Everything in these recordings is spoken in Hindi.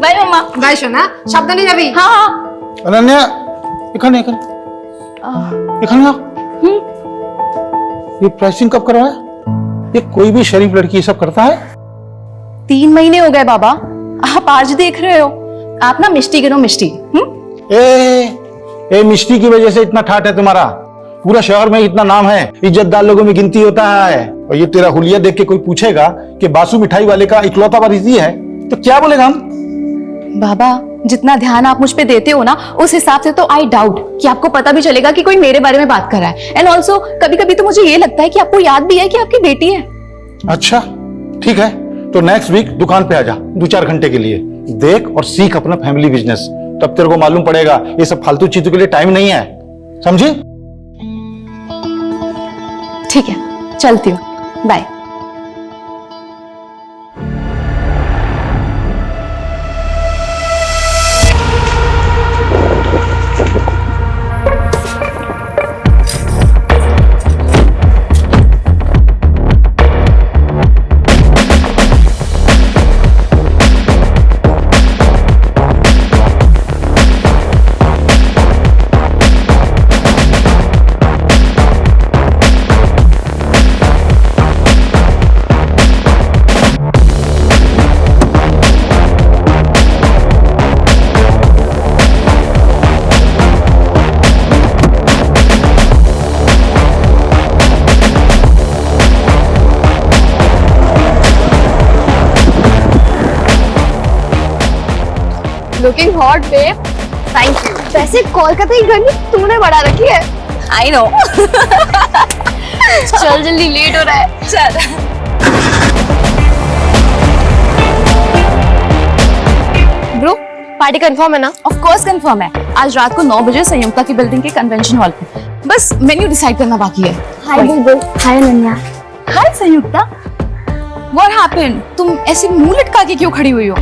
বাই মামা। বাই সোনা, সাবধানে যাবি। हाँ हाँ। अनन्या এখানে এখানে এখানে आओ। ये प्राइसिंग कब करवाया? ये कोई भी शरीफ लड़की ये सब करता है? 3 महीने हो गए बाबा, आप आज देख रहे हो। आप ना मिष्टी गिनो मिष्टी। ए मिष्टी की वजह से इतना ठाट है तुम्हारा। पूरा शहर में इतना नाम है, इज्जतदार लोगों में गिनती होता है। और ये तेरा हुलिया देख के कोई पूछेगा कि बासु मिठाई वाले का इकलौता वारिसी है तो क्या बोलेगा हम? बाबा जितना ध्यान आप मुझ पे देते हो ना, उस हिसाब से तो आई डाउट कि आपको पता भी चलेगा कि कोई मेरे बारे में बात कर रहा है। एंड ऑल्सो कभी कभी तो मुझे ये लगता है कि आपको याद भी है कि आपकी बेटी है। अच्छा ठीक है, तो नेक्स्ट वीक दुकान पे आ जा 2-4 घंटे के लिए। देख और सीख अपना फैमिली बिजनेस, तब तेरे को मालूम पड़ेगा ये सब फालतू चीजों के लिए टाइम नहीं है, समझी? ठीक है, चलती हूँ, bye. Looking hot babe. Thank you. वैसे कोलकाता की गर्मी तूने बढ़ा रखी है। I know. चल जल्दी, लेट हो रहा है। चल। ब्रो पार्टी कंफर्म है ना? ऑफ कोर्स कंफर्म है। आज रात को 9 बजे संयुक्ता की बिल्डिंग के कन्वेंशन हॉल पे। बस मेन्यू डिसाइड करना बाकी है। हाय बुलबुल। हाय अनन्या। हाय संयुक्ता। What happened? तुम ऐसे मुंह लटका के क्यों खड़ी हुई हो?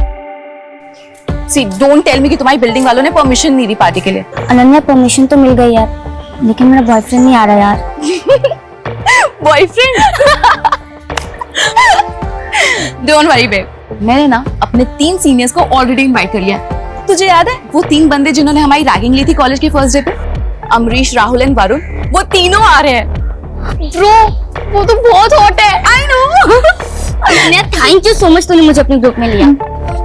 See, don't tell me कि तुम्हारी बिल्डिंग वालों ने परमिशन नहीं दी पार्टी के लिए। अनन्या परमिशन तो मिल गई यार, लेकिन मेरा बॉयफ्रेंड नहीं आ रहा यार। बॉयफ्रेंड? Don't worry babe, मैंने ना अपने 3 सीनियर्स को ऑलरेडी इनवाइट कर लिया। तुझे याद है वो 3 बंदे जिन्होंने हमारी रैगिंग ली थी कॉलेज के फर्स्ट डे पे? अमरीश, राहुल एंड वरुण, वो तीनों आ रहे हैं। ब्रो वो तो बहुत हॉट है। I know। Ananya thank you so much, तूने मुझे अपने ग्रुप में लिया।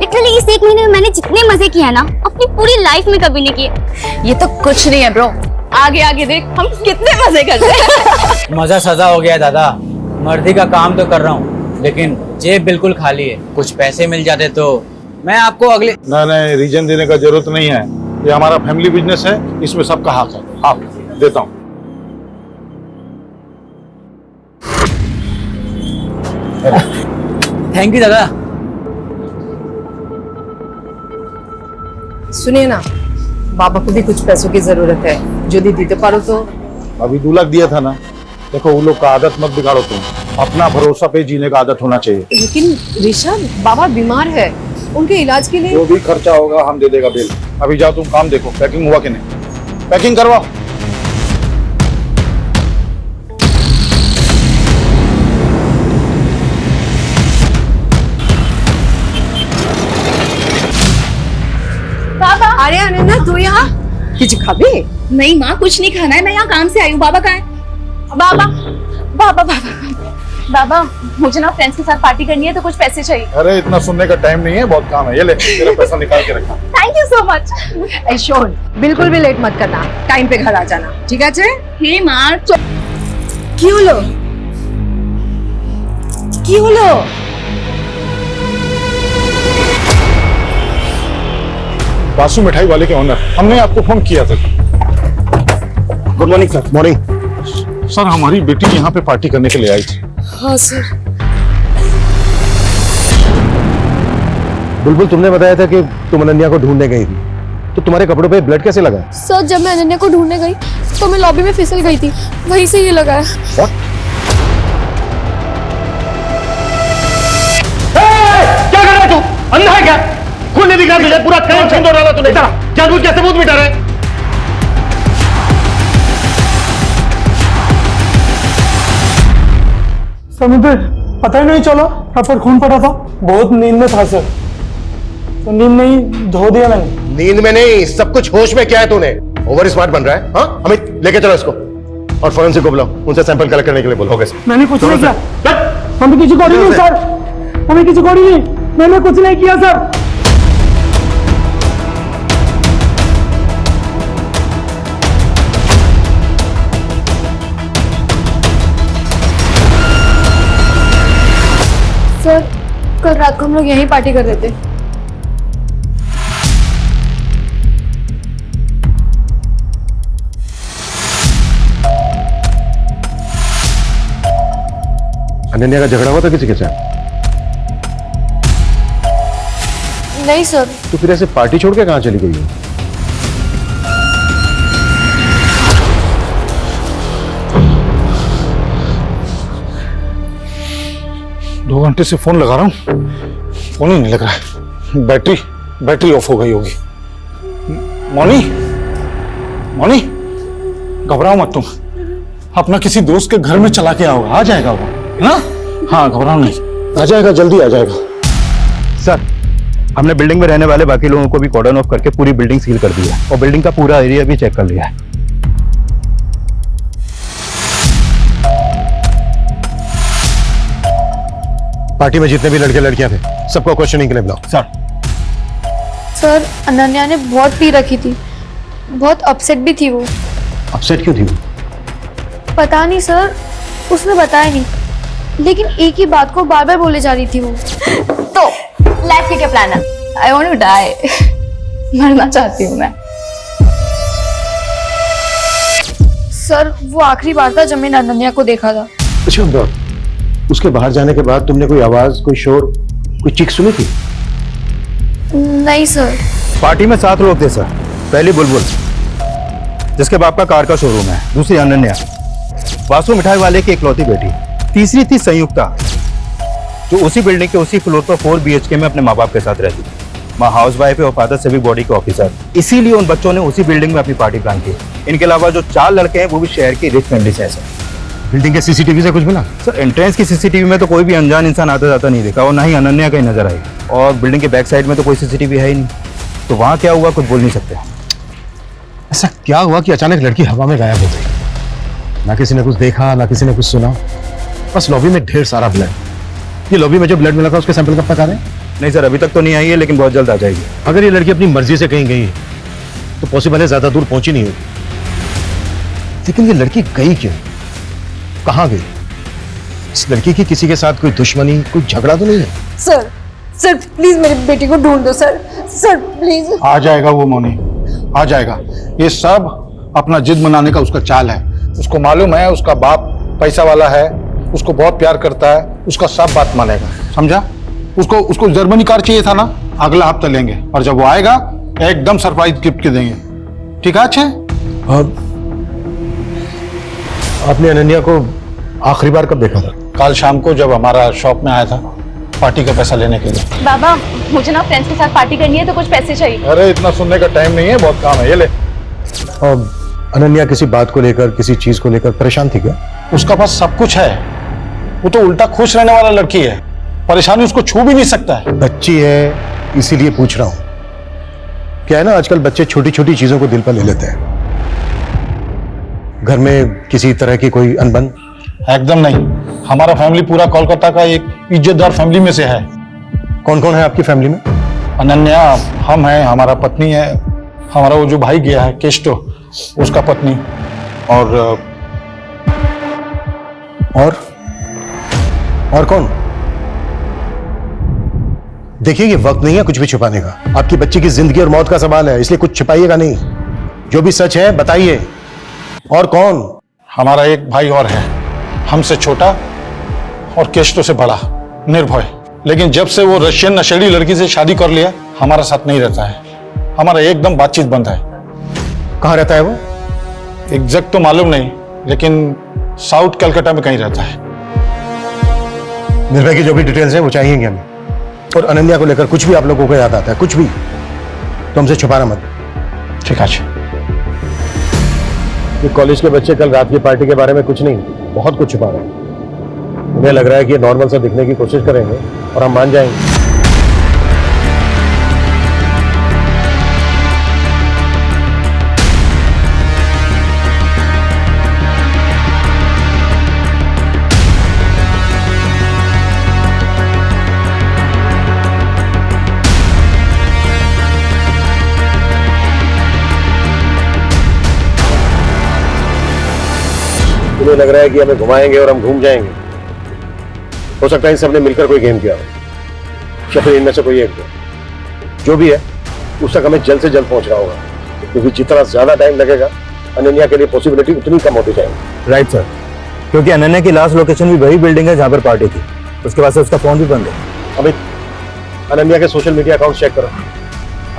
लिटरली इस 1 महीने में मैंने जितने मजे किए हैं ना, अपनी पूरी लाइफ में कभी नहीं किए। ये तो कुछ नहीं है ब्रो, आगे आगे देख हम कितने मजे करते हैं। मजा सजा हो गया दादा। मर्दी का काम तो कर रहा हूँ, लेकिन जेब बिल्कुल खाली है। कुछ पैसे मिल जाते तो मैं आपको अगले। नहीं, रीजन देने का जरूरत नहीं है, ये हमारा फैमिली बिजनेस है, इसमें सबका हक है। हाँ देता हूँ। थैंक यू दादा। सुनिए ना, बाबा को भी कुछ पैसों की जरूरत है, जो दी दे पारो तो। अभी 2 लाख दिया था ना। देखो वो लोग का आदत मत बिगाड़ो तुम, अपना भरोसा पे जीने का आदत होना चाहिए। लेकिन ऋषभ, बाबा बीमार है, उनके इलाज के लिए जो भी खर्चा होगा हम दे देगा बिल। अभी जाओ तुम काम देखो, पैकिंग हुआ कि नहीं, पैकिंग करवाओ। बाबा। अरे अनन्या तू यहाँ कुछ खाबे? नहीं माँ, कुछ नहीं खाना है, मैं यहाँ काम से आई हूँ। बाबा कहाँ है? बाबा बाबा बाबा बाबा, मुझे ना फ्रेंड्स के साथ पार्टी करनी है, तो कुछ पैसे चाहिए। अरे इतना सुनने का टाइम नहीं है, बहुत काम है। ये ले तेरा पैसा निकाल के रखा। Thank you so much. Shown, बिल्कुल भी लेट मत करना, टाइम पे घर आ जाना, ठीक है? हे माँ কি হলো? কি হলো? बासु मिठाई वाले के ओनर, हमने आपको फोन किया था। Good morning sir. Morning sir, हमारी बेटी यहाँ पे पार्टी करने के लिए आई थी। हाँ सर। बुलबुल, तुमने बताया था कि तुम अनन्या को ढूंढने गई थी, तो तुम्हारे कपड़ों पे ब्लड कैसे लगा? सर जब मैं अनन्या को ढूंढने गई तो मैं लॉबी में फिसल गई थी, वहीं से ये लगा है। What? क्या कर रहा है तू? अंधा है क्या? खून नहीं दिख रहा तुझे? पूरा काम छंदो डाला तूने। जानबूझ के सबूत मिटा रहा है। सर मुझे पता ही नहीं चला, यहाँ पर खून पड़ा था। बहुत नींद में था सर। तो नींद में ही धो दिया मैंने। नींद में नहीं, सब कुछ होश में किया है तूने। ओवर स्मार्ट बन रहा है। हाँ अमित, लेके चलो इसको और फॉरेंसिक को बुलाओ, उनसे सैंपल कलेक्ट करने के लिए बोलो। Okay sir. मैंने कुछ नहीं किया हमें किसी को नहीं सर, हमें किसी को नहीं, मैंने कुछ नहीं किया सर। सर कल रात को हम लोग यहीं पार्टी कर रहे थे। अनन्या का झगड़ा हुआ था किसी के साथ? नहीं सर। तो फिर ऐसे पार्टी छोड़ के कहां चली गई है? दो घंटे से फोन लगा रहा हूँ, फोन ही नहीं लग रहा है। बैटरी ऑफ हो गई होगी। मौनी, मौनी, घबराओ मत तुम, अपना किसी दोस्त के घर में चला के आओ, आ जाएगा वो, है ना? हाँ घबराओ नहीं, आ जाएगा, जल्दी आ जाएगा। सर, हमने बिल्डिंग में रहने वाले बाकी लोगों को भी कॉर्डन ऑफ करके पूरी बिल्डिंग सील कर दी है और बिल्डिंग का पूरा एरिया भी चेक कर लिया है। पार्टी में जितने भी लड़के लड़कियां थे सबको क्वेश्चनिंग के लिए बुलाओ। सर अनन्या ने बहुत पी रखी थी, बहुत अपसेट भी थी वो। अपसेट क्यों थी वो? पता नहीं सर, उसने बताया नहीं, लेकिन एक ही बात को बार बार बोले जा रही थी वो। तो लाइफ के क्या प्लान है? आई वांट टू डाई, मरना चाहती हूँ मैं। सर वो आखिरी बार था जब मैंने अनन्या को देखा था। अच्छा, उसके बाहर जाने के बाद तुमने कोई आवाज, कोई शोर, कोई चीख सुनी थी? नहीं सर। पार्टी में 7 लोग थे सर। पहली बुलबुल, जिसके बाप का कार का शोरूम है, दूसरी अनन्या, वासु मिठाई वाले की इकलौती बेटी, तीसरी थी संयुक्ता, जो उसी बिल्डिंग के उसी फ्लोर पर 4 BHK में अपने माँ बाप के साथ रहती थी। माँ हाउस वाइफ है और फादर सिविक बॉडी के ऑफिसर। इसीलिए उन बच्चों ने उसी बिल्डिंग में अपनी पार्टी प्लान की। इनके अलावा जो 4 लड़के हैं वो भी शहर की रिच फैमिली से हैं सर। बिल्डिंग के सीसीटीवी से कुछ मिला? सर एंट्रेंस की सीसीटीवी में तो कोई भी अनजान इंसान आता जाता नहीं दिखा और ना ही अनन्या कहीं नजर आई, और बिल्डिंग के बैक साइड में तो कोई सीसीटीवी है ही नहीं। तो वहाँ क्या हुआ कुछ बोल नहीं सकते। ऐसा क्या हुआ कि अचानक लड़की हवा में गायब हो गई? ना किसी ने कुछ देखा, ना किसी ने कुछ सुना, बस लॉबी में ढेर सारा ब्लड। ये लॉबी में जो ब्लड मिला था उसके सैंपल कब तक आ रहे हैं? नहीं सर, अभी तक तो नहीं आई है, लेकिन बहुत जल्द आ जाएगी। अगर ये लड़की अपनी मर्जी से कहीं गई तो पॉसिबल है ज्यादा दूर पहुंची नहीं होगी। लेकिन ये लड़की गई क्यों, कहाँ गई? इस लड़की की किसी के साथ कोई दुश्मनी, कोई झगड़ा तो नहीं है? सर प्लीज मेरी बेटी को ढूंढ दो सर, प्लीज। आ जाएगा वो मौनी, आ जाएगा। ये सब अपना जिद मनाने का उसका चाल है। उसको मालूम है उसका बाप पैसा वाला है, उसको बहुत प्यार करता है, उसका सब बात मानेगा, समझा? उसको जर्मनी कार चाहिए था ना, अगला हफ्ता लेंगे, और जब वो आएगा एकदम सरप्राइज गिफ्ट के देंगे। ठीक है? अच्छे। आपने अनन्या को आखिरी बार कब देखा था? कल शाम को जब हमारा शॉप में आया था पार्टी का पैसा लेने के लिए। बाबा मुझे ना फ्रेंड्स के साथ पार्टी करनी है, तो कुछ पैसे चाहिए। अरे इतना सुनने का टाइम नहीं है, बहुत काम है, ये ले। और अनन्या किसी बात को लेकर, किसी चीज को लेकर परेशान थी क्या? उसका पास सब कुछ है, वो तो उल्टा खुश रहने वाला लड़की है, परेशानी उसको छू भी नहीं सकता है। बच्ची है इसीलिए पूछ रहा हूं। क्या है ना, आजकल बच्चे छोटी छोटी चीजों को दिल पर ले लेते हैं। घर में किसी तरह की कोई अनबन? एकदम नहीं, हमारा फैमिली पूरा कोलकाता का एक इज्जतदार फैमिली में से है। कौन कौन है आपकी फैमिली में? अनन्या, हम हैं, हमारा पत्नी है, हमारा वो जो भाई गया है केस्टो, उसका पत्नी, और कौन? देखिए ये वक्त नहीं है कुछ भी छुपाने का। आपकी बच्ची की जिंदगी और मौत का सवाल है, इसलिए कुछ छुपाइएगा नहीं। जो भी सच है बताइए। और कौन? हमारा एक भाई और है, हमसे छोटा और केस्टो से बड़ा, निर्भय। लेकिन जब से वो रशियन नशेड़ी लड़की से शादी कर लिया, हमारा साथ नहीं रहता है, हमारा एकदम बातचीत बंद है। कहाँ रहता है वो? एग्जैक्ट तो मालूम नहीं, लेकिन साउथ कलकत्ता में कहीं रहता है। निर्भय की जो भी डिटेल्स हैं वो चाहिए हमें। और अनन्या को लेकर कुछ भी आप लोगों को याद आता है, कुछ भी, तो हमसे छुपाना मत। ठीक है। ये कॉलेज के बच्चे कल रात की पार्टी के बारे में कुछ नहीं, बहुत कुछ छुपा रहे हैं। उन्हें लग रहा है कि ये नॉर्मल सा दिखने की कोशिश करेंगे और हम मान जाएंगे। मुझे लग रहा है कि हमें घुमाएंगे और हम घूम जाएंगे। हो सकता है इन सबने मिलकर कोई गेम किया हो, या फिर इनमें से कोई एक जो भी है उस तक हमें जल्द से जल्द पहुंचना होगा, क्योंकि जितना ज्यादा टाइम लगेगा अनन्या के लिए पॉसिबिलिटी उतनी कम होती जाएगी। राइट सर, क्योंकि अनन्या की लास्ट लोकेशन भी वही बिल्डिंग है जहाँ पर पार्टी थी। उसके बाद से उसका फोन भी बंद है। अमित, अनन्या के सोशल मीडिया अकाउंट चेक करो।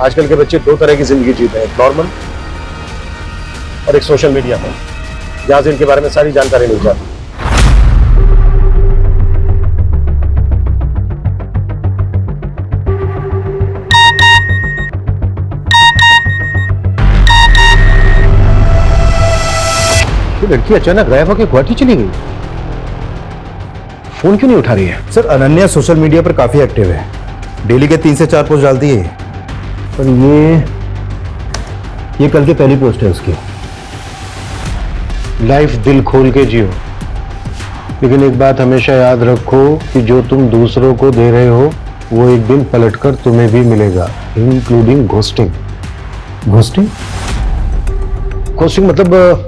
आजकल के बच्चे दो तरह की जिंदगी जीते हैं, एक नॉर्मल और एक सोशल मीडिया पर, जहां से इनके बारे में सारी जानकारी मिल जाती है। ये लड़की अचानक गायब होकर गुवाहाटी चली गई, फोन क्यों नहीं उठा रही है? सर अनन्या सोशल मीडिया पर काफी एक्टिव है, डेली के 3 से 4 पोस्ट डालती है। पर ये कल की पहली पोस्ट है उसकी। लाइफ दिल खोल के जियो, लेकिन एक बात हमेशा याद रखो कि जो तुम दूसरों को दे रहे हो वो एक दिन पलटकर तुम्हें भी मिलेगा, इंक्लूडिंग घोस्टिंग। घोस्टिंग? घोस्टिंग मतलब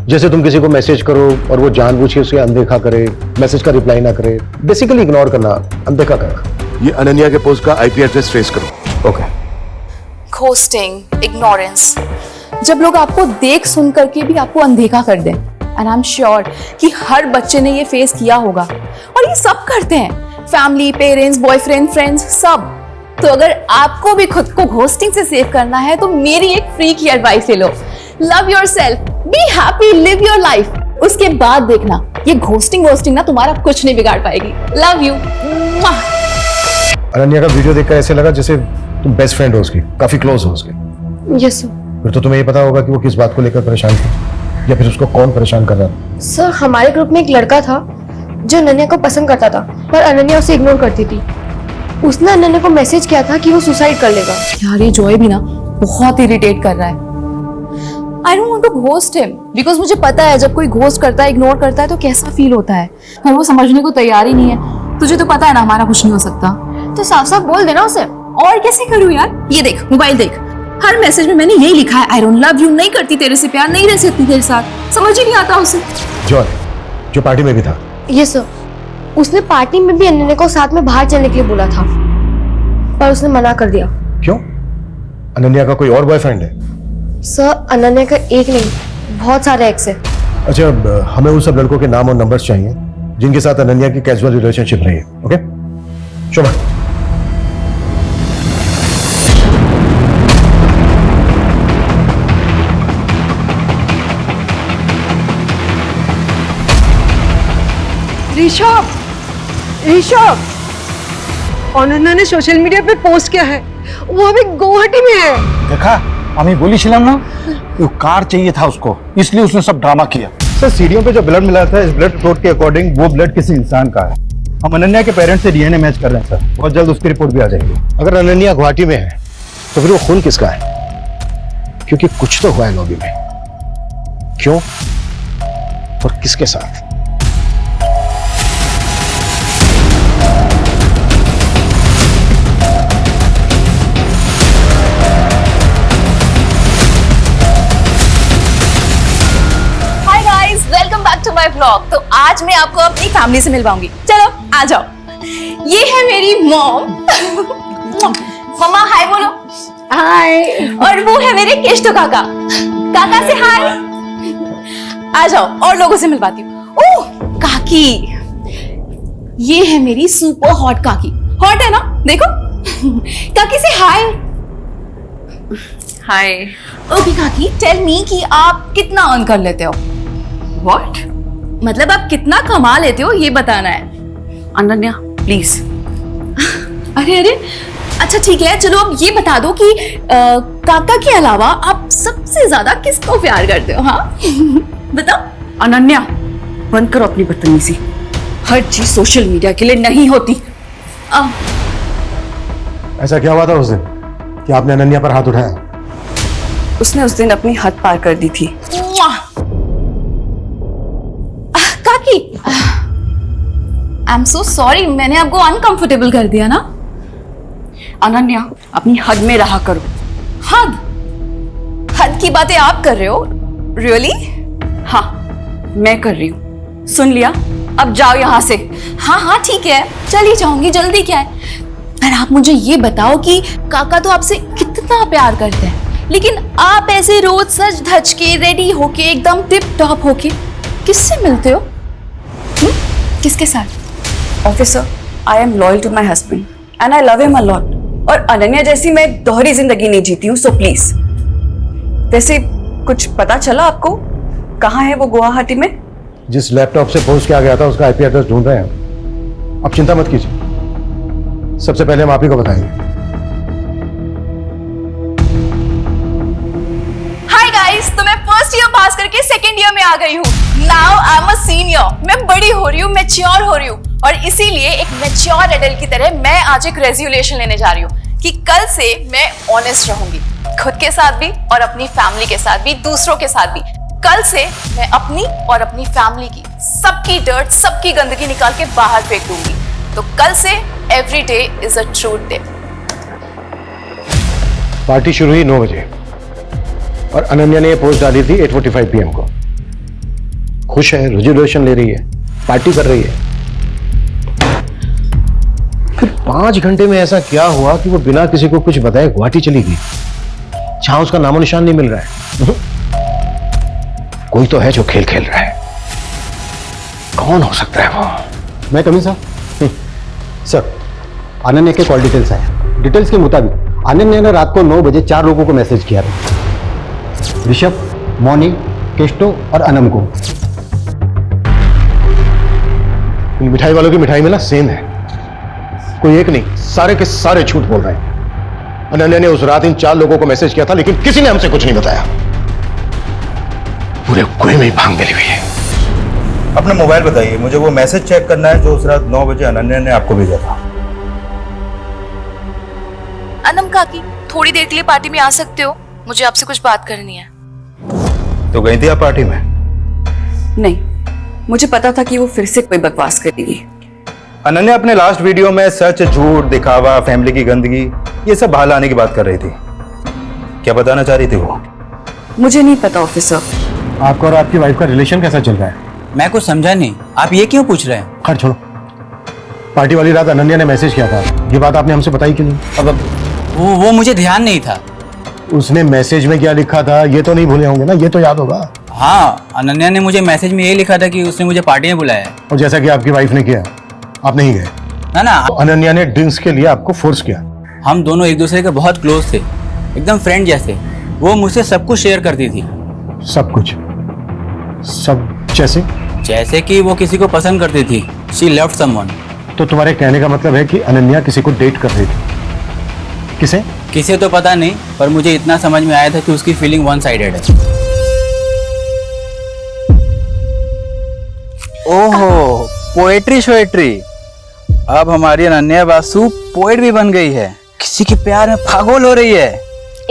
जैसे तुम किसी को मैसेज करो और वो जानबूझ के उसे अनदेखा करे, मैसेज का रिप्लाई ना करे, बेसिकली इग्नोर करना, अनदेखा करना। ये अनन्या के पोस्ट का आईपी एड्रेस ट्रेस करो। ओके। घोस्टिंग, इग्नोरेंस, जब लोग आपको देख सुन करके भी आपको अनदेखा कर दें, एंड आई एम श्योर कि हर बच्चे ने ये फेस किया होगा, और ये सब करते हैं, फैमिली, पेरेंट्स, बॉयफ्रेंड, फ्रेंड्स, सब। तो अगर आपको भी खुद को घोस्टिंग से सेव करना है तो मेरी एक फ्री की एडवाइस ले लो। Love yourself, be happy, live your life. उसके बाद देखना ये घोस्टिंग ना तुम्हारा कुछ नहीं बिगाड़ पाएगी। Love you. अनन्या का वीडियो देखकर ऐसे लगा जैसे तुम बेस्ट फ्रेंड हो उसकी, काफी क्लोज हो उसके। Yes sir. फिर तो तुम्हें ये पता होगा कि वो किस बात को लेकर परेशान थी, या फिर उसको कौन परेशान कर रहा था। सर हमारे ग्रुप में एक लड़का था जो अनन्या को पसंद करता था, पर अनन्या उसे इग्नोर करती थी। उसने अनन्या को मैसेज किया था कि वो सुसाइड कर लेगा। यार ये जॉय भी ना बहुत इरिटेट कर रहा है। I don't want to ghost him, because मुझे पता है जब कोई घोस्ट करता है, इग्नोर करता है तो कैसा फील होता है, पर वो समझने को तैयार ही नहीं है। तुझे तो पता है ना हमारा कुछ नहीं हो सकता। तो साफ साफ बोल देना उसे। और कैसे करूं यार? ये देख, मोबाइल देख, हर मैसेज में मैंने यही लिखा है, आई डोंट लव यू, नहीं करती तेरे से प्यार, नहीं रह सकती तेरे साथ। समझ ही नहीं आता उसे। जॉय जो पार्टी में भी था। यस सर, उसने पार्टी में भी अनन्या को साथ में बाहर चलने के लिए बोला था, पर उसने मना कर दिया। क्यों? अनन्या का कोई और बॉयफ्रेंड है? सर अनन्या का एक नहीं, बहुत सारे एक्स है। अच्छा, हमें उन सब लड़कों के नाम और नंबर्स चाहिए जिनके साथ अनन्या की कैजुअल रिलेशनशिप रही है। ओके शोभा। ऋषभ, अनन्या ने सोशल मीडिया पे पोस्ट किया है, वो अभी गुवाहाटी में है। देखा, আমি বলেছিলাম না वो कार चाहिए था उसको, इसलिए उसने सब ड्रामा किया। सर सीढ़ियों पे जो ब्लड मिला था, इस ब्लड रिपोर्ट के अकॉर्डिंग वो ब्लड किसी इंसान का है। हम अनन्या के पेरेंट्स से डीएनए मैच कर रहे हैं सर, बहुत जल्द उसकी रिपोर्ट भी आ जाएगी। अगर अनन्या गुवाहाटी में है तो फिर वो खून किसका है? क्योंकि कुछ तो हुआ है लॉबी में। क्यों और किसके साथ? Welcome back to my vlog. तो आज मैं आपको अपनी फैमिली से मिलवाऊंगी। चलो आ जाओ। ये है मेरी मॉम। मम्मा हाय बोलो। हाय। और वो है मेरे केष्टो काका। काका से हाय। आ जाओ और लोगों से मिलवाती हूँ। ओह काकी, ये है मेरी सुपर हॉट काकी। हॉट है ना, देखो। काकी से हाय। हाय। ओके काकी, टेल मी कि आप कितना अर्न कर लेते हो? What? मतलब आप कितना कमा लेते हो ये बताना है। अनन्या प्लीज। अरे अरे अच्छा ठीक है, चलो अब ये बता दो कि काका के अलावा आप सबसे ज्यादा किसको प्यार करते हो? हाँ बताओ। अनन्या बंद करो अपनी बदतमीजी, हर चीज सोशल मीडिया के लिए नहीं होती। ऐसा क्या हुआ था उस दिन कि आपने अनन्या पर हाथ उठाया? उसने उस दिन अपनी हद पार कर दी थी। काकी, आई एम सो सॉरी, मैंने आपको अनकंफर्टेबल कर दिया ना। अनन्या अपनी हद में रहा करो। हद? हद की बातें आप कर रहे हो? रियली? हाँ, मैं कर रही हूँ, सुन लिया? अब जाओ यहाँ से। हाँ हाँ ठीक है, चली जाऊंगी, जल्दी क्या है। पर आप मुझे ये बताओ कि काका तो आपसे कितना प्यार करते हैं, लेकिन आप ऐसे रोज सज धज के रेडी होके एकदम टिप टॉप होके किससे मिलते हो? किसके साथ? Officer, I am loyal to my husband and I love him a lot. और अनन्या जैसी मैं दोहरी जिंदगी नहीं जीती हूँ, सो प्लीज। वैसे कुछ पता चला आपको कहाँ है वो गुवाहाटी में? जिस लैपटॉप से पोस्ट किया गया था उसका आईपी एड्रेस ढूंढ रहे हैं। आप चिंता मत कीजिए, सबसे पहले हम आप ही को बताएंगे। हाय गाइस, तो मैं फर्स्ट ईयर पास करके सेकंड ईयर में आ गई हूँ। Now I am a senior. मैं बड़ी हो रही हूँ, मैच्योर हो रही हूँ, और इसीलिए एक मैच्योर एडल्ट की तरह मैं आज एक रेजोल्यूशन लेने जा रही हूँ कि कल से मैं ऑनेस्ट रहूंगी, खुद के साथ भी और अपनी फैमिली के साथ भी, दूसरों के साथ भी। कल से मैं अपनी और अपनी फैमिली की सबकी डर्ट, सबकी गंदगी निकाल के बाहर फेंक दूंगी। तो कल से every day is a truth day. Party शुरू हुई 9 बजे और अनन्या ने ये पोस्ट डाली थी 8:45 PM को। खुश है, रेजोल्यूशन ले रही है, पार्टी कर रही है। फिर 5 घंटे में ऐसा क्या हुआ कि वो बिना किसी को कुछ बताए गुवाहाटी चली गई, जहां उसका नामो निशान नहीं मिल रहा है। कोई तो है जो खेल खेल रहा है। कौन हो सकता है वो? मैं कमी साहब। सर, अनन्या के कॉल डिटेल्स आए। डिटेल्स के मुताबिक अनन्या ने रात को 9 बजे 4 लोगों को मैसेज किया था। ऋषभ, मौनी, केष्टो और अनम को। मिठाई वालों की मिठाई में ना सेम है, कोई एक नहीं, सारे के सारे झूठ बोल रहे हैं। अनन्या ने उस रात इन 4 लोगों को मैसेज किया था, लेकिन किसी ने हमसे कुछ नहीं बताया। पूरे कुएं में भांग मिली हुई है। अपना मोबाइल बताइए, मुझे वो मैसेज चेक करना है जो उस रात 9 बजे अनन्या ने आपको भेजा था। अनम काकी, थोड़ी देर के लिए पार्टी में आ सकते हो? मुझे आपसे कुछ बात करनी है। तो गई थी आप पार्टी में? नहीं, मुझे पता था कि वो फिर से कोई बकवास करेगी। अनन्या अपने लास्ट वीडियो में सच, झूठ, दिखावा, फैमिली की गंदगी, ये सब बाहर लाने की बात कर रही थी। क्या बताना चाह रही थी वो? मुझे नहीं पता ऑफिसर। आपका और आपकी वाइफ का रिलेशन कैसा चल रहा है? मैं कुछ समझा नहीं, आप ये क्यों पूछ रहे हैं? खैर छोड़ो, पार्टी वाली रात अनन्या ने मैसेज किया था, ये बात आपने हमसे बताई क्यों नहीं? अब वो मुझे ध्यान नहीं था। उसने मैसेज में क्या लिखा था ये तो नहीं भूले होंगे ना? ये तो याद होगा। हाँ, अनन्या ने मुझे मैसेज में ये लिखा था कि उसने मुझे पार्टी में बुलाया है। और जैसा कि आपकी वाइफ ने किया, आप नहीं गए। ना, तो अनन्या ने ड्रिंक्स के लिए आपको फोर्स किया। हम दोनों एक दूसरे के बहुत क्लोज थे, एकदम फ्रेंड जैसे। वो मुझसे सब कुछ शेयर करती थी। सब कुछ? सब जैसे कि वो किसी को पसंद करती थी। She loved someone. तो तुम्हारे कहने का मतलब है कि अनन्या किसी को डेट कर रही थी? किसे तो पता नहीं, पर मुझे इतना समझ में आया था कि उसकी फीलिंग वन साइडेड है। ओहो, पोएट्री। अब हमारी अनन्या बासु पोएट भी बन गई है, किसी के प्यार में पागल हो रही है।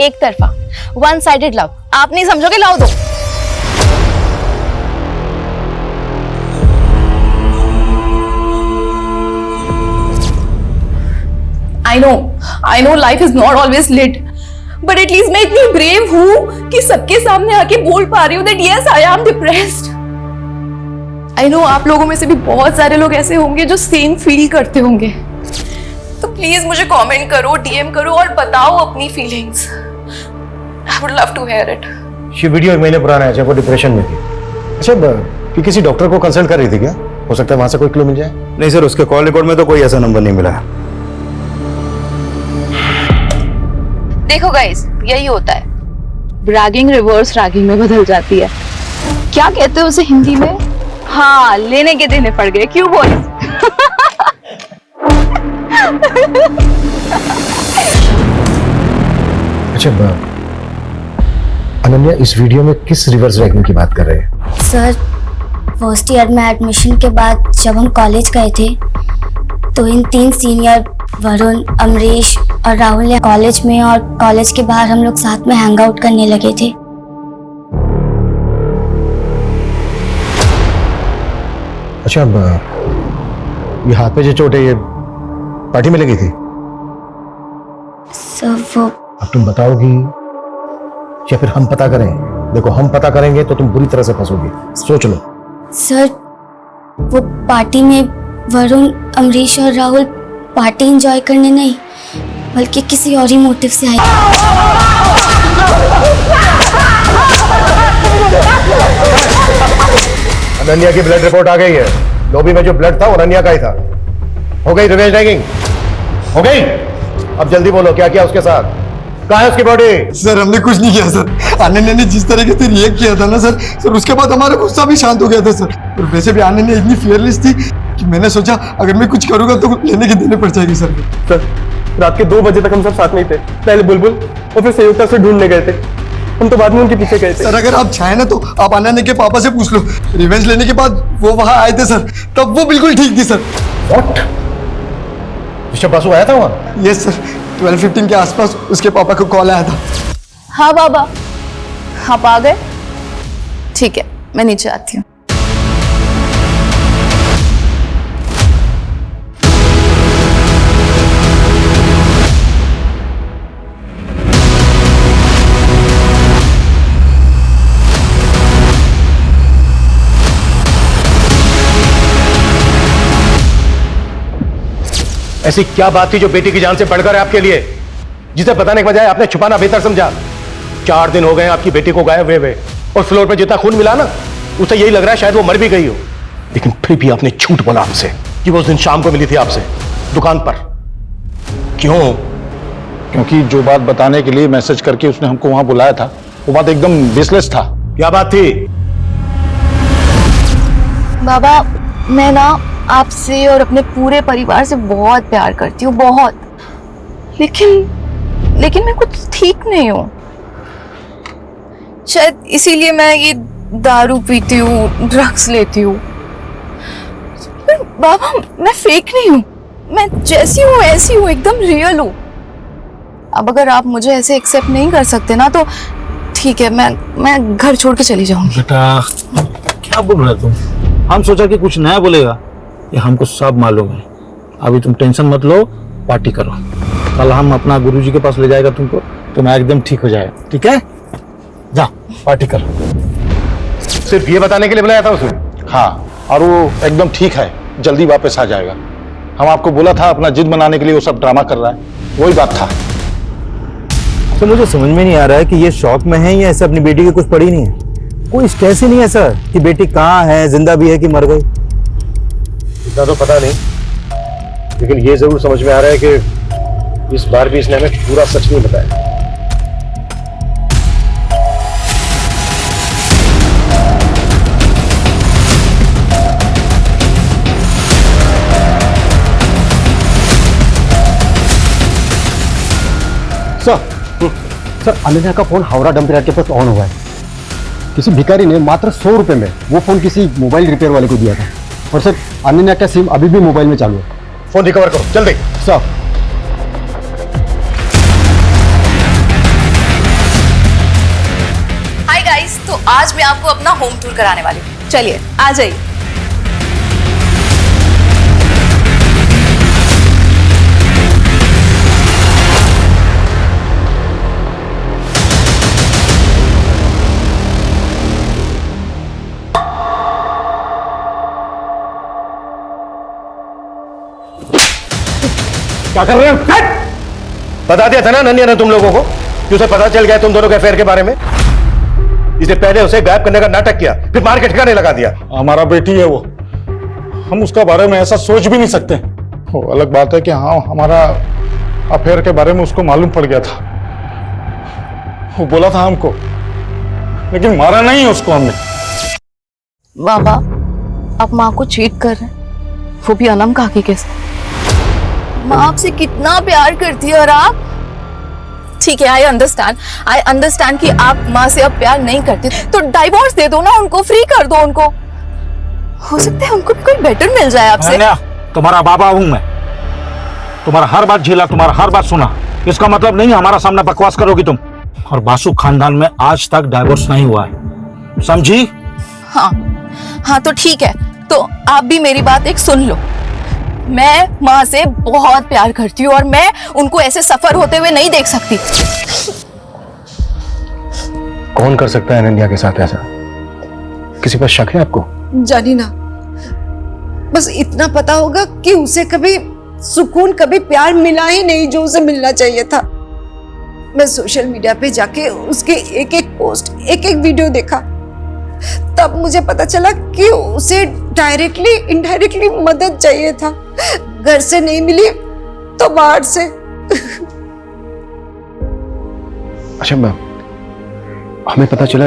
एक तरफा, वन साइडेड लव। आप नहीं समझोगे, लाओ दो। I know life is not always lit, but at least मैं इतनी brave हूँ कि सबके सामने आके बोल पा रही हूँ that yes, I am depressed. I know आप लोगों में से भी बहुत सारे लोग ऐसे होंगे जो सेम फील करते होंगे। तो प्लीज मुझे कमेंट करो, डीएम करो और बताओ अपनी feelings. I would love to hear it. ये वीडियो 1 महीने पुराना है जब वो डिप्रेशन में थी। अच्छा, कि किसी डॉक्टर को कंसल्ट कर रही थी क्या? हो सकता है वहां से कोई क्लू मिल जाए। नहीं सर, उसके कॉल रिकॉर्ड में तो कोई ऐसा नंबर नहीं मिला। देखो गाइस, यही होता है, ब्रैगिंग रिवर्स रैगिंग में बदल जाती है। क्या कहते हैं उसे हिंदी में? हाँ, लेने के देने पड़ गए। क्यों बोल? अच्छा, अनन्या इस वीडियो में किस रिवर्स रैगिंग की बात कर रहे हैं? सर, फर्स्ट ईयर में एडमिशन के बाद जब हम कॉलेज गए थे तो इन 3 सीनियर वरुण, अमरीश और राहुल ने कॉलेज में और कॉलेज के बाहर हम लोग साथ में हैंग आउट करने लगे थे। अच्छा, ये हाथ पे जो चोट है ये पार्टी में लगी थी? सर वो अब तुम बताओगी या फिर हम पता करें? देखो, हम पता करेंगे तो तुम बुरी तरह से फंसोगी, सोच लो। सर वो पार्टी में वरुण, अमरीश और राहुल पार्टी एंजॉय करने नहीं बल्कि किसी और ही मोटिव से आए। अनन्या की ब्लड रिपोर्ट आ गई है। लॉबी में जो ब्लड था वो अनन्या का ही था। हो गई रिवेंज रैगिंग? हो गई? अब जल्दी बोलो क्या किया उसके साथ? कहाँ है उसकी बॉडी? सर हमने कुछ नहीं किया सर। अनन्या ने जिस तरीके से रिएक्ट किया था ना सर उसके बाद हमारा गुस्सा भी शांत हो गया था सर। और वैसे भी अनन्या इतनी फियरलेस थी कि मैंने सोचा अगर मैं कुछ करूंगा तो लेने की देने पड़ जाएगी सर। सर रात के 2 बजे तक हम सब साथ में ही थे। पहले बुलबुल और फिर संयुक्ता से ढूंढने गए थे। हम तो बाद में उनके पीछे गए थे। सर अगर आप चाहें ना तो आप अनन्या के पापा से पूछ लो। रिवेंज लेने के बाद वो वहां आए थे सर, तब वो बिल्कुल ठीक थी सर। व्हाट? ऋषभ बासु आया था वहां? यस सर, 12:15 के आसपास उसके पापा को कॉल आया था। हाँ बाबा, आप आ गए? ठीक है, मैं नीचे आती हूँ। ऐसी क्या बात थी जो बेटी की जान से बढ़कर है आपके लिए, जिसे बताने के बजाय आपने छुपाना बेहतर समझा? 4 दिन हो गए आपकी बेटी को गायब हुए और फ्लोर पे जितना खून मिला ना, उसे यही लग रहा है शायद वो मर भी गई हो। लेकिन फिर भी आपने झूठ बोला हमसे कि वो उस दिन शाम को मिली थी आपसे दुकान पर। क्यों? क्योंकि जो बात बताने के लिए मैसेज करके उसने हमको वहां बुलाया था वो बात एकदम बेसलेस था। क्या बात थी? बाबा, मैं ना आपसे और अपने पूरे परिवार से बहुत प्यार करती हूँ, बहुत। लेकिन मैं कुछ ठीक नहीं हूँ। शायद इसीलिए मैं ये दारू पीती हूँ, ड्रग्स लेती हूँ। पर बाबा, मैं फेक नहीं हूँ। मैं जैसी हूँ ऐसी हूँ, एकदम रियल हूँ। अब अगर आप मुझे ऐसे एक्सेप्ट नहीं कर सकते ना तो ठीक है, मैं घर छोड़ के चली जाऊंगी। बेटा क्या बोल रहे तुम? हम सोचा कि कुछ नया बोलेगा, ये हमको सब मालूम है। अभी तुम टेंशन मत लो, पार्टी करो। कल हम अपना गुरुजी के पास ले जाएगा तुमको, तुम एकदम ठीक हो जाएगा। ठीक है, जा पार्टी करो। सिर्फ ये बताने के लिए बुलाया था उसे? हाँ, और वो एकदम ठीक है, जल्दी वापस आ जाएगा। हम आपको बोला था अपना जिद बनाने के लिए वो सब ड्रामा कर रहा है, वही बात था। तो मुझे समझ में नहीं आ रहा है कि ये शौक में है या ऐसे अपनी बेटी की कुछ पड़ी नहीं है। कोई स्ट्रेस ही नहीं है सर कि बेटी कहाँ है, जिंदा भी है कि मर गई। इतना तो पता नहीं, लेकिन ये जरूर समझ में आ रहा है कि इस बार भी इसने हमें पूरा सच नहीं बताया। सर अनन्या का फोन हावड़ा डंप यार्ड के पास ऑन हुआ है। किसी भिखारी ने मात्र 100 रुपए में वो फोन किसी मोबाइल रिपेयर वाले को दिया था। और सर अनन्या का सिम अभी भी मोबाइल में चालू है। फोन रिकवर करो जल्दी। सर हाय गाइस, तो आज मैं आपको अपना होम टूर कराने वाली हूँ। चलिए आ जाइए। क्या कर रहे हो? बता दिया था ना नन्या ने तुम लोगों को कि उसे पता चल गया तुम दोनों के अफेयर के बारे में। इसने पहले उसे गायब करने का नाटक किया, फिर मार के ठिकाने लगा दिया। हमारा बेटी है वो, हम उसका बारे में ऐसा सोच भी नहीं सकते। वो अलग बात है कि हाँ हमारा अफेयर के बारे में उसको मालूम पड़ गया था, वो बोला था हमको, लेकिन मारा नहीं उसको हमने। बाबा, आप माँ को चीट कर रहे हैं, वो भी अनम काकी के साथ। माँ आपसे कितना प्यार करती है और आप। ठीक है, आई अंडरस्टैंड कि आप माँ से अब प्यार नहीं करते, तो डाइवोर्स दे दो ना उनको, फ्री कर दो उनको। हो सकता है उनको भी कोई बेटर मिल जाए आपसे। तुम्हारा बाबा हूं मैं, तुम्हारा हर बात झेला, तुम्हारा हर बात सुना। इसका मतलब नहीं हमारा सामने बकवास करोगी तुम। और बासु खानदान में आज तक डाइवोर्स नहीं हुआ है, समझी? हाँ तो ठीक है, तो आप भी मेरी बात एक सुन लो। मैं माँ से बहुत प्यार करती हूँ और मैं उनको ऐसे सफर होते हुए नहीं देख सकती। कौन कर सकता है अनन्या के साथ ऐसा? किसी पर शक है आपको? जानी ना, बस इतना पता होगा कि उसे कभी सुकून, कभी प्यार मिला ही नहीं जो उसे मिलना चाहिए था। मैं सोशल मीडिया पे जाके उसके एक एक पोस्ट, एक एक वीडियो देखा, तब मुझे पता चला कि उसे डायरेक्टली इनडायरेक्टली मदद चाहिए था। घर से नहीं मिली तो बाहर से। अच्छा मैम, हमें पता चला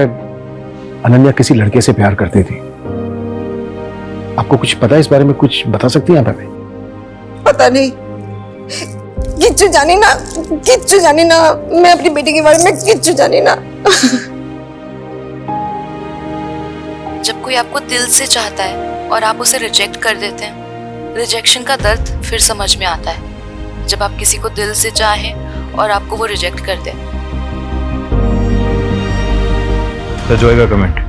अनन्या किसी लड़के से प्यार करती थी। आपको कुछ पता है इस बारे में? कुछ बता सकती हैं आप हमें? पता नहीं, किच्चू जानी ना, किच्चू जानी ना, मैं अपनी बेटी के बारे में किच्चू जानी ना। जब कोई आपको दिल से चाहता है और आप उसे रिजेक्ट कर देते हैं, रिजेक्शन का दर्द फिर समझ में आता है। जब आप किसी को दिल से चाहें और आपको वो रिजेक्ट कर दें। तो जॉय का कमेंट,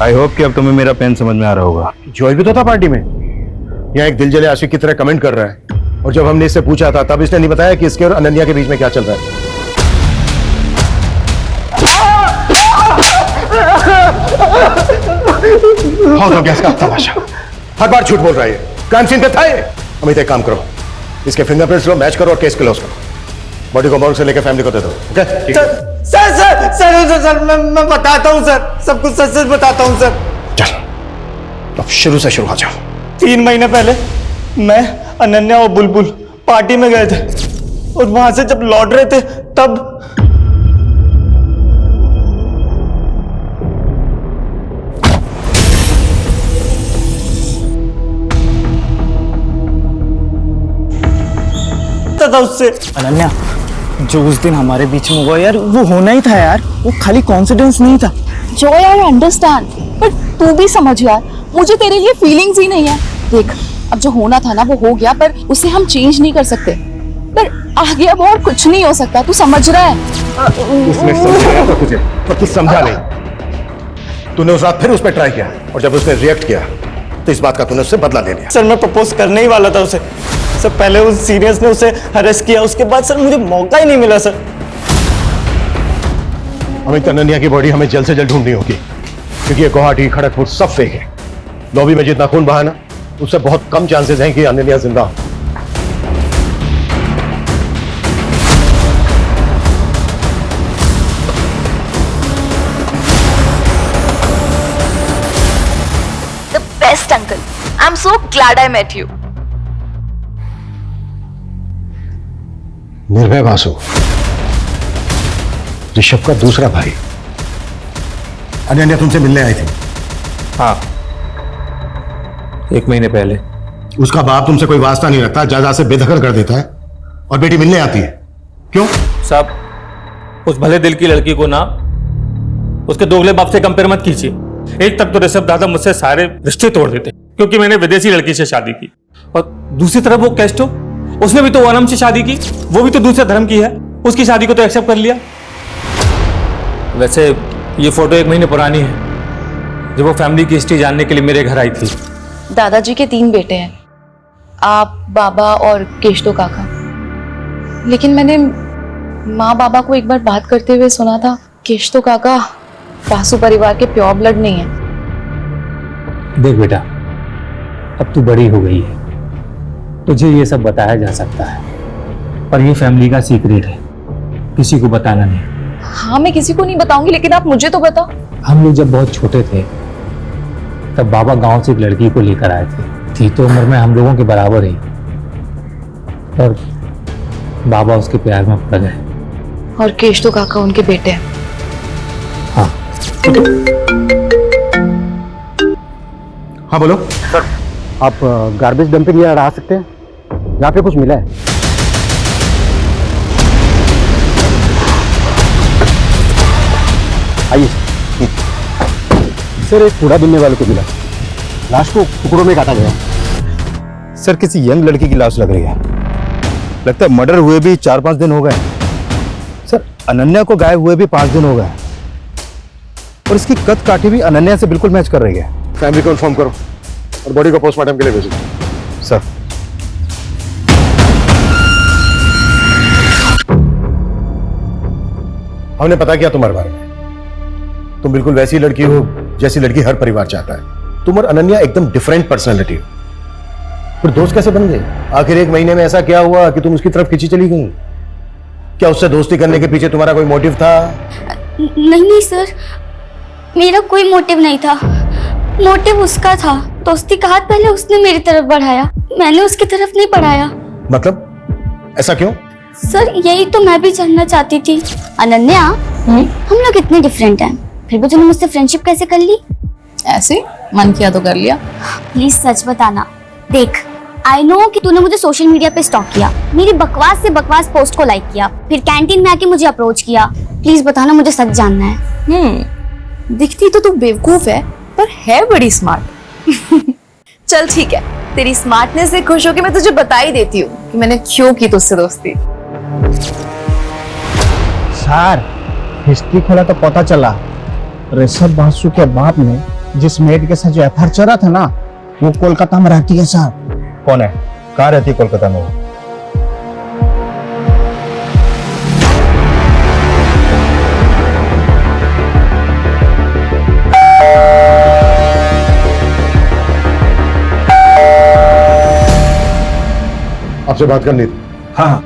आई होप कि अब तुम्हें मेरा पेन समझ में आ रहा होगा। जॉय भी तो था पार्टी में, यहाँ एक दिल जले आशिक की तरह कमेंट कर रहा है। और जब हमने इससे पूछा था तब इसने नहीं बताया कि इसके और अनन्या के बीच में क्या चल रहा है। बहुत हो गया इसका तमाशा, हर बार झूठ बोल रहा है। क्राइम सीन पे था ये। अमित एक काम करो, इसके फिंगरप्रिंट्स लो, मैच करो और केस क्लोज करो। बॉडी को मॉर्ग से लेकर फैमिली को दे दो। Okay? Sir sir sir sir sir मैं बताता हूँ सर, सब कुछ सच सच बताता हूँ सर। चल, अब शुरू से शुरू आ जाओ। 3 महीने पहले मैं, अनन्या और बुलबुल पार्टी में गए थे और वहां से जब लौट रहे थे तब था उससे। अनन्या, जो उस दिन हमारे बीच में हुआ यार, वो होना ही था यार। वो खाली कॉन्फिडेंस नहीं था। जो यार अंडरस्टैंड, पर तू भी समझ यार, मुझे तेरे लिए फीलिंग्स ही नहीं है। देख, अब जो होना था ना वो हो गया, पर उसे हम चेंज नहीं कर सकते। पर आगे अब और कुछ नहीं हो सकता, तू समझ रहा है? उसने समझाया था तुझे, पर तू समझा नहीं। तूने उस रात फिर उस पर ट्राई किया और जब उसने रिएक्ट किया तो इस बात का तूने उससे बदला ले लिया। सर मैं प्रपोज करने ही वाला था उसे। सर पहले उस सीनियर्स ने उसे अरेस्ट किया, उसके बाद सर मुझे मौका ही नहीं मिला सर। अमित, अनन्या की बॉडी हमें जल्द से जल्द ढूंढनी होगी, क्योंकि ये गुवाहाटी, खड़गपुर सब फेक है। लॉबी में जितना खून बहा ना, उससे बहुत कम चांसेस हैं कि अनन्या जिंदा हो। The best uncle. I'm so glad I met you. निर्भय वासु, ऋषभ का दूसरा भाई। अनन्या तुमसे मिलने आई थी? हाँ, 1 महीने पहले। उसका बाप तुमसे कोई वास्ता नहीं रखता, जायदाद से बेदखल कर देता है और बेटी मिलने आती है। क्यों? साहब, उस भले दिल की लड़की को ना उसके दोगले बाप से कंपेयर मत कीजिए। एक तक तो ऋषभ दादा मुझसे सारे रिश्ते तोड़ देते क्योंकि मैंने विदेशी लड़की से शादी की, और दूसरी तरफ वो कैस्टो, उसने भी तो वनम से शादी की, वो भी तो दूसरे धर्म की है, उसकी शादी को तो एक्सेप्ट कर लिया। वैसे ये फोटो 1 महीने पुरानी है, जब वो फैमिली की हिस्ट्री जानने के लिए मेरे घर आई थी। दादाजी के 3 बेटे हैं, आप, बाबा और केशतो काका। लेकिन मैंने माँ बाबा को एक बार बात करते हुए सुना था, केशतो काका वासु परिवार के प्योर ब्लड नहीं है। देख बेटा, अब तू बड़ी हो गई है, तुझे ये सब बताया जा सकता है, पर ये फैमिली का सीक्रेट है, किसी को बताना नहीं। हाँ, मैं किसी को नहीं बताऊंगी, लेकिन आप मुझे तो बताओ। हम लोग जब बहुत छोटे थे तब बाबा गांव से एक लड़की को लेकर आए थे। थी तो उम्र में हम लोगों के बराबर ही, पर बाबा उसके प्यार में पड़ गए। और केशतो काका उनके बेटे हैं। हाँ। हाँ बोलो सर, आप गार्बेज डंपिंग यार्ड आ सकते हैं? यहाँ पे कुछ मिला है। आइए सर, एक कूड़ा बिनने वाले को मिला, लाश को टुकड़ों में काटा गया। सर, किसी यंग लड़की की लाश लग रही है। लगता है मर्डर हुए भी 4-5 दिन हो गए। सर, अनन्या को गायब हुए भी 5 दिन हो गए और इसकी कद काठी भी अनन्या से बिल्कुल मैच कर रही है। फैमिली को इन्फॉर्म करो और बॉडी को पोस्टमार्टम के लिए भेजो। सर, हमने पता किया तुम्हारे बारे में, तुम बिल्कुल वैसी लड़की हो जैसी लड़की हर परिवार चाहता है। तुम और अनन्या एकदम डिफरेंट पर्सनैलिटी हो। फिर दोस्त कैसे बन गए? आखिर 1 महीने में ऐसा क्या हुआ कि तुम उसकी तरफ खींची चली गई? क्या उससे दोस्ती करने के पीछे तुम्हारा कोई मोटिव था? नहीं सर, मेरा कोई मोटिव नहीं था। मोटिव उसका था। दोस्ती का हाथ पहले उसने मेरी तरफ बढ़ाया, मैंने उसकी तरफ नहीं बढ़ाया। मतलब ऐसा क्यों? सर यही तो मैं भी जानना चाहती थी। अनन्या, हम लोग इतने डिफरेंट हैं, फिर भी तूने मुझसे फ्रेंडशिप कैसे कर ली? ऐसे मन किया तो कर लिया। प्लीज सच बताना। देख, आई नो कि तूने मुझे सोशल मीडिया पे स्टॉक किया, मेरी बकवास से बकवास पोस्ट को लाइक किया, फिर कैंटीन में आके मुझे अप्रोच किया। प्लीज बताना, मुझे सच जानना है। दिखती तो तू बेवकूफ है, पर है बड़ी स्मार्ट। चल ठीक है, तेरी स्मार्टनेस से खुश होकर मैं तुझे बता ही देती हूँ कि मैंने क्यों की तुझसे दोस्ती। सर, हिस्ट्री खोला तो पता चला ऋषभ बासु के बाप ने जिस मेड के साथ जो एफआईआर चला था ना, वो कोलकाता में रहती है सर। कौन है? कहाँ रहती है कोलकाता में वो? आपसे बात करनी थी। हाँ हाँ,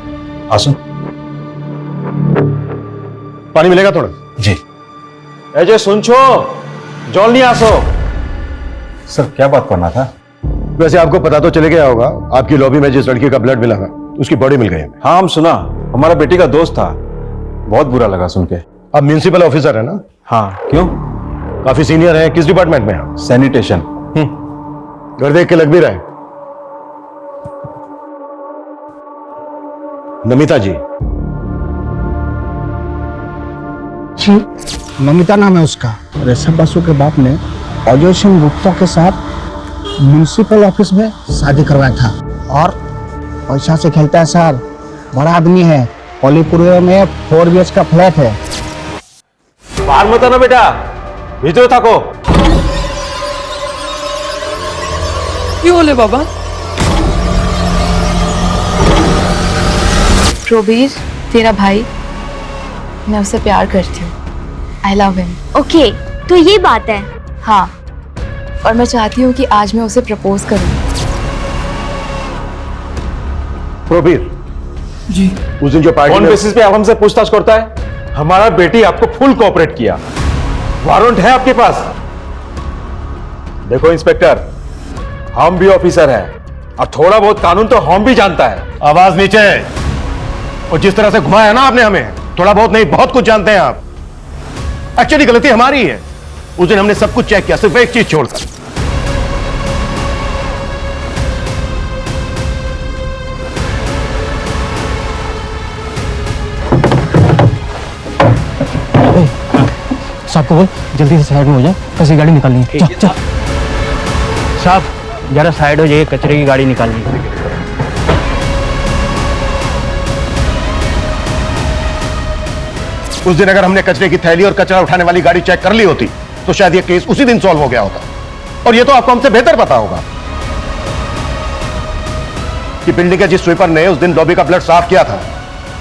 आसो। पानी मिलेगा थोड़ा? जी। अजय सुन छो, जॉल नहीं आसो। सर क्या बात करना था? वैसे आपको पता तो चले गया होगा, आपकी लॉबी में जिस लड़की का ब्लड मिला था उसकी बॉडी मिल गई है। हाँ हम सुना, हमारा बेटी का दोस्त था, बहुत बुरा लगा सुन के। आप म्युनिसिपल ऑफिसर है ना? हाँ, क्यों? काफी सीनियर है। किस डिपार्टमेंट में आप? सैनिटेशन। घर देख के लग भी रहा है। नमिता जी। जी, नमिता नाम है उसका। ऋषभ बासु के बाप ने अजय सिंह गुप्ता के साथ म्युनिसिपल ऑफिस में शादी करवाया था और पैसा से खेलता है सर। बड़ा आदमी है, कोलीपुर में 4 BH का फ्लैट है। बाहर मत आना बेटा, भीतर थको। क्यों बोले बाबा? प्रोबीर तेरा भाई, मैं उससे प्यार करती हूँ। आई लव हिम। ओके, तो ये बात है। हाँ, और मैं चाहती हूँ कि आज मैं उसे प्रपोज करूँ। प्रोबीर जी, उस दिन जो पार्टी कौन में बेसिस पे आप हमसे पूछताछ करता है? हमारा बेटी आपको फुल कोऑपरेट किया, वारंट है आपके पास। देखो इंस्पेक्टर, हम भी ऑफिसर हैं और थोड़ा बहुत कानून तो हम भी जानता है। आवाज नीचे। और जिस तरह से घुमाया ना आपने हमें, थोड़ा बहुत नहीं बहुत कुछ जानते हैं आप। एक्चुअली गलती हमारी है। उस दिन हमने सब कुछ चेक किया, सिर्फ एक चीज छोड़कर। साहब को बोल जल्दी से साइड में हो जाए, कैसी गाड़ी निकालनी है। चल चल। साहब जरा साइड हो जाइए, कचरे की गाड़ी निकालनी है। उस दिन अगर हमने कचरे की थैली और कचरा उठाने वाली गाड़ी चेक कर ली होती तो शायद ये केस उसी दिन सॉल्व हो गया होता। और ये तो आपको हमसे बेहतर पता होगा कि बिल्डिंग के जिस स्वीपर ने उस दिन लॉबी का ब्लड साफ किया था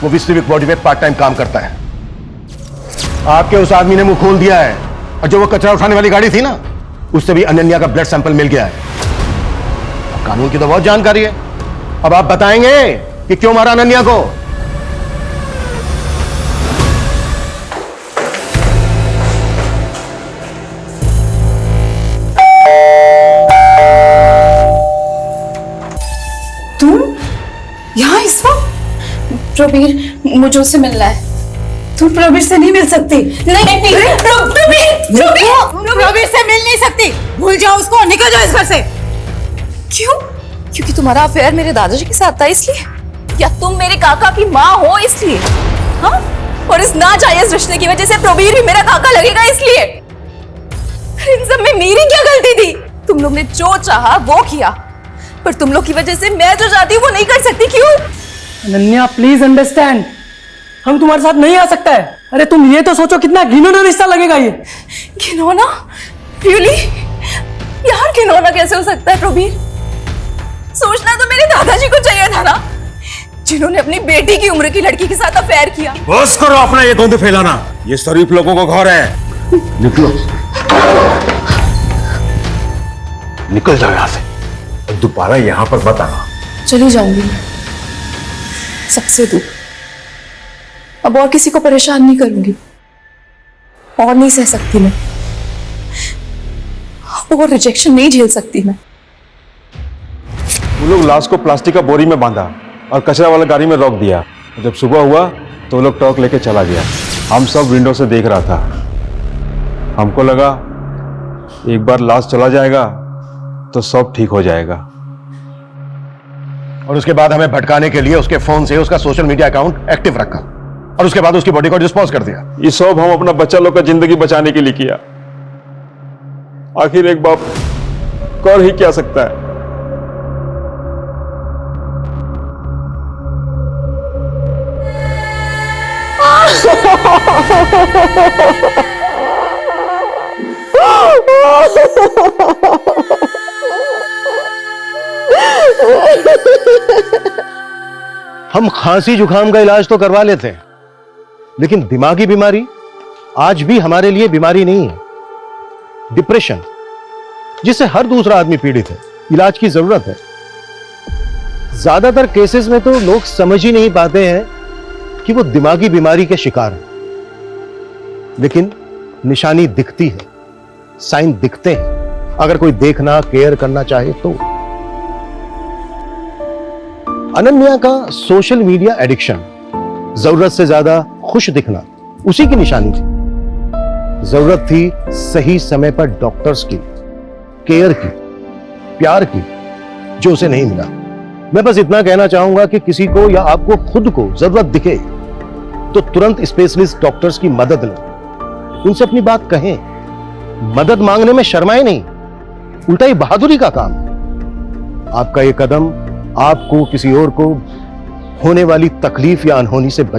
वो भी सिविक बॉडी में पार्ट टाइम काम करता है। आपके उस आदमी ने मुंह खोल दिया है, और जो वो कचरा उठाने वाली गाड़ी थी ना, उससे भी अनन्या का ब्लड सैंपल मिल गया है। कानून की तो बहुत जानकारी है। अब आप बताएंगे कि क्यों मारा अनन्या को? यहाँ इस वक्त? प्रवीर, मुझे उससे मिलना है। तू प्रवीर से नहीं मिल सकती। नहीं, प्रवीर से मिल नहीं सकती। भूल जाओ उसको, निकल जाओ इस घर से। क्यों? क्योंकि तुम्हारा अफेयर मेरे दादाजी के साथ था इसलिए? या तुम मेरे काका की माँ हो इसलिए? हाँ? और इस नाजायज रिश्ते की वजह से प्रवीर भी मेरा काका लगेगा इसलिए? इन सब में मेरी क्या गलती थी? तुम लोग ने जो चाहा वो किया, पर तुम लोग की वजह से मैं जो चाहती हूँ वो नहीं कर सकती। क्यों? अनन्या प्लीज अंडरस्टैंड, हम तुम्हारे साथ नहीं आ सकता है। अरे तुम ये तो सोचो कितना घिनौना रिश्ता लगेगा ये। घिनौना? रियली? यार घिनौना कैसे हो सकता है प्रवीर? सोचना तो मेरे दादाजी को चाहिए था ना, जिन्होंने अपनी बेटी की उम्र की लड़की के साथ अफेयर किया। बस करो अपना ये गंद फैलाना, ये शरीफ लोगों का घर है। निकलो। निकल जाओ यहाँ से और दोबारा यहाँ पर मत आना। चली जाऊंगी मैं, सबसे दूर। अब और किसी को परेशान नहीं करूंगी, और नहीं सह सकती मैं, और रिजेक्शन नहीं झेल सकती मैं। वो लोग लाश को प्लास्टिक का बोरी में बांधा और कचरा वाला गाड़ी में रोक दिया। जब सुबह हुआ तो वो लोग ट्रक लेके चला गया। हम सब विंडो से देख रहा था। हमको लगा एक बार लाश चला जाएगा तो सब ठीक हो जाएगा। और उसके बाद हमें भटकाने के लिए उसके फोन से उसका सोशल मीडिया अकाउंट एक्टिव रखा और उसके बाद उसकी बॉडी को डिस्पोज कर दिया। ये सब हम अपना बच्चा लोग का जिंदगी बचाने के लिए किया। आखिर एक बाप कर ही क्या सकता है। हम खांसी जुकाम का इलाज तो करवा लेते हैं, लेकिन दिमागी बीमारी आज भी हमारे लिए बीमारी नहीं है। डिप्रेशन, जिससे हर दूसरा आदमी पीड़ित है, इलाज की जरूरत है। ज्यादातर केसेस में तो लोग समझ ही नहीं पाते हैं कि वो दिमागी बीमारी के शिकार हैं, लेकिन निशानी दिखती है, साइन दिखते हैं, अगर कोई देखना केयर करना चाहे तो। अनन्या का सोशल मीडिया एडिक्शन, जरूरत से ज्यादा खुश दिखना, उसी की निशानी थी। जरूरत थी सही समय पर डॉक्टर्स की, केयर की, प्यार की, जो उसे नहीं मिला। मैं बस इतना कहना चाहूंगा कि किसी को या आपको खुद को जरूरत दिखे तो तुरंत स्पेशलिस्ट डॉक्टर्स की मदद लें, उनसे अपनी बात कहें। मदद मांगने में शर्माए नहीं, उल्टा ये बहादुरी का काम है। आपका ये कदम आपको किसी और को होने वाली तकलीफ या अनहोनी से